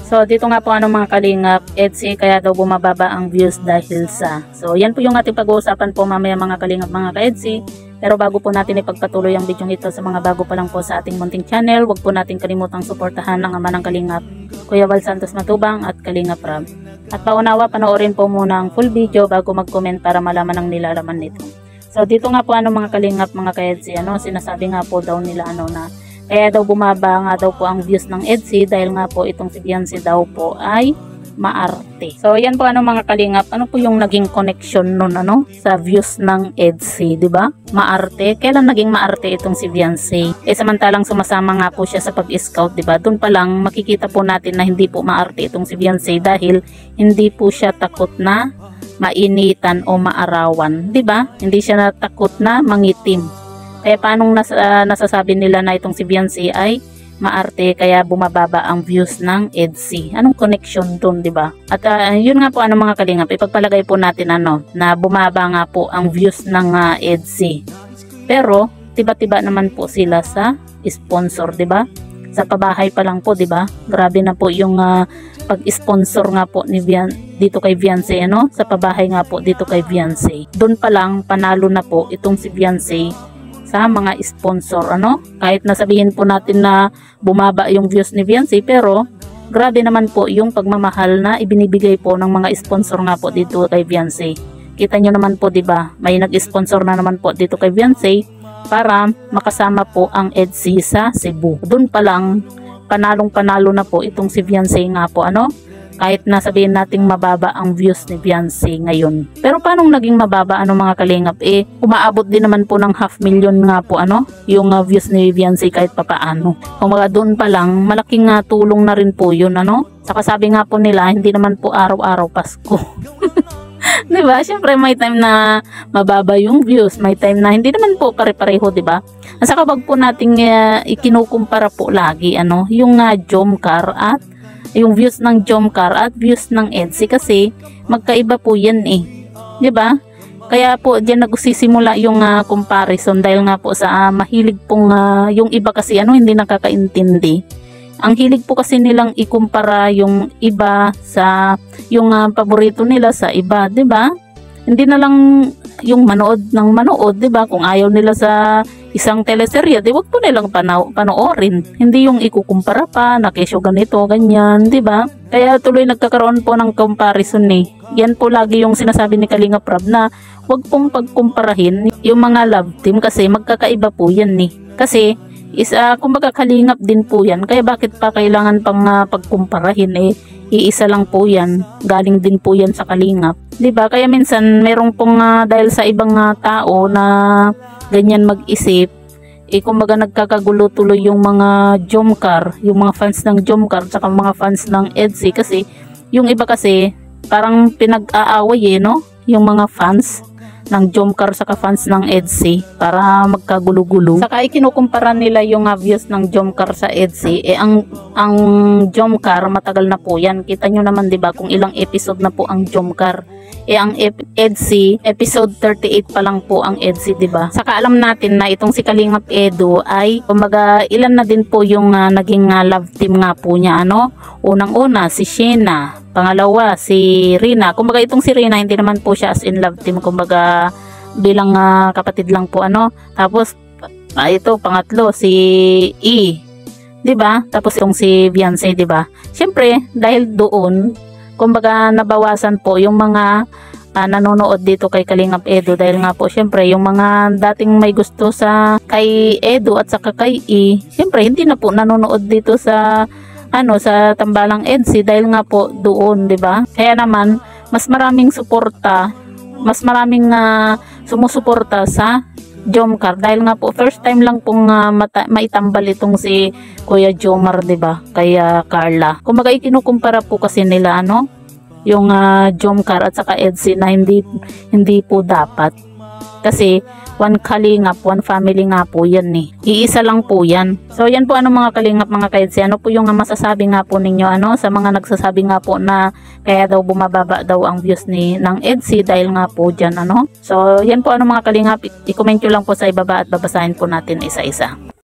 So dito nga po mga kalingap, EDSI kaya daw bumababa ang views dahil sa. So yan po yung ating pag-uusapan po mamaya mga kalingap mga ka-EDSI. Pero bago po natin ipagpatuloy ang video ito sa mga bago pa lang po sa ating munting channel, huwag po natin kalimutang suportahan ang ama ng kalingap, Kuya Val Santos Matubang at Kalingap Rab. At paunawa, panoorin po muna ang full video bago mag-comment para malaman ang nilalaman nito. So dito nga po mga kalingap mga ka-EDSI, sinasabi nga po daw nila na kaya daw bumaba nga daw po ang views ng EDSI dahil nga po itong si Beyonce daw po ay maarte. So yan po mga kalingap, ano po yung naging connection nun sa views ng EDSI, di ba? Maarte. Kailan naging maarte itong si Beyonce? Samantalang sumasama nga po siya sa pag-scout, di ba? Doon pa lang makikita po natin na hindi po maarte itong si Beyonce dahil hindi po siya takot na mainitan o maarawan, di ba? Hindi siya natakot na mangitim. Kaya paanong nasasabi nila na itong si Beyonce ay maarte kaya bumababa ang views ng EDSI? Anong connection dun, di ba? At yun nga po mga kalingap, ipagpalagay po natin na bumaba nga po ang views ng EDSI. Pero tiba-tiba naman po sila sa sponsor, di ba? Sa pabahay pa lang po, di ba? Grabe na po yung pag-sponsor nga po ni dito kay Beyonce, sa pabahay nga po dito kay Beyonce. Doon pa lang panalo na po itong si Beyonce sa mga sponsor, kahit nasabihin po natin na bumaba yung views ni Beyonce, pero grabe naman po yung pagmamahal na ibinibigay po ng mga sponsor nga po dito kay Beyonce. Kita nyo naman po, di ba? May nag-sponsor na naman po dito kay Beyonce para makasama po ang EDSI sa Cebu. Doon pa lang panalong-panalo na po itong si Beyonce nga po, kahit nasabihin nating mababa ang views ni Beyonce ngayon. Pero paano naging mababa mga kalingap? Umaabot din naman po ng 500,000 nga po yung views ni Beyonce kahit papaano. Kung mga doon pa lang, malaking tulong na rin po yun, Saka sabi nga po nila, hindi naman po araw-araw Pasko. Diba? Siyempre may time na mababa yung views, may time na hindi naman po pare-pareho, diba? At saka wag po nating ikinukumpara po lagi, yung Jomcar at yung views ng Jomcar at views ng EDSI kasi magkaiba po yan diba? Kaya po diyan nagsisimula yung comparison dahil nga po sa mahilig pong yung iba kasi hindi nakakaintindi. Ang hilig po kasi nilang ikumpara yung iba sa yung paborito nila sa iba, diba? Hindi na lang yung manood ng manood, diba? Kung ayaw nila sa isang teleserye, di wag po nilang panoorin. Hindi yung ikukumpara pa, na kesyo ganito, ganyan, di ba? Kaya tuloy nagkakaroon po ng comparison Yan po lagi yung sinasabi ni Kalingap Rab na wag pong pagkumparahin yung mga love team kasi magkakaiba po yan Kasi kumbaga kalingap din po yan. Kaya bakit pa kailangan pang pagkumparahin iisa lang po yan. Galing din po yan sa kalingap. Diba? Kaya minsan merong pong dahil sa ibang tao na ganyan mag-isip, kumbaga nagkakagulo tuloy yung mga Jomcar, yung mga fans ng Jomcar, tsaka mga fans ng EDSI kasi yung iba kasi parang pinag-aaway yung mga fans ng Jomcar saka fans ng EDSI para magkagulo-gulo. Saka ikinukumpara nila yung views ng Jomcar sa EDSI. Ang Jomcar matagal na po yan. Kita nyo naman diba kung ilang episode na po ang Jomcar. Ang EDSI, episode 38 pa lang po ang EDSI, diba? Saka alam natin na itong si Kalingap Edu ay kumbaga ilan na din po yung naging love team nga po niya, Unang-una si Shena, pangalawa si Rina. Kumbaga itong si Rina hindi naman po siya as in love team, kumbaga bilang kapatid lang po Tapos ito pangatlo si diba? Tapos itong si Beyonce, diba? Siyempre dahil doon kumbaga nabawasan po yung mga nanonood dito kay Kalingap Edu dahil nga po syempre yung mga dating may gusto sa kay Edu at saka kay syempre hindi na po nanonood dito sa sa tambalang EDSI dahil nga po doon, di ba? Kaya naman mas maraming suporta, mas maraming sumusuporta sa Jomcar dahil nga po first time lang pong maitambal itong si Kuya Jomar, di ba? Kaya Carla. Kumbaga ikinukumpara po kasi nila yung Jomcar at saka EDSI na hindi po dapat. Kasi one kalingap, one family nga po yan Iisa lang po yan. So yan po mga kalingap mga ka-EDSI. Ano po yung masasabi nga po ninyo sa mga nagsasabi nga po na kaya daw bumababa daw ang views ng EDSI dahil nga po dyan So yan po mga kalingap. I-comment nyo lang po sa ibaba at babasahin po natin isa-isa.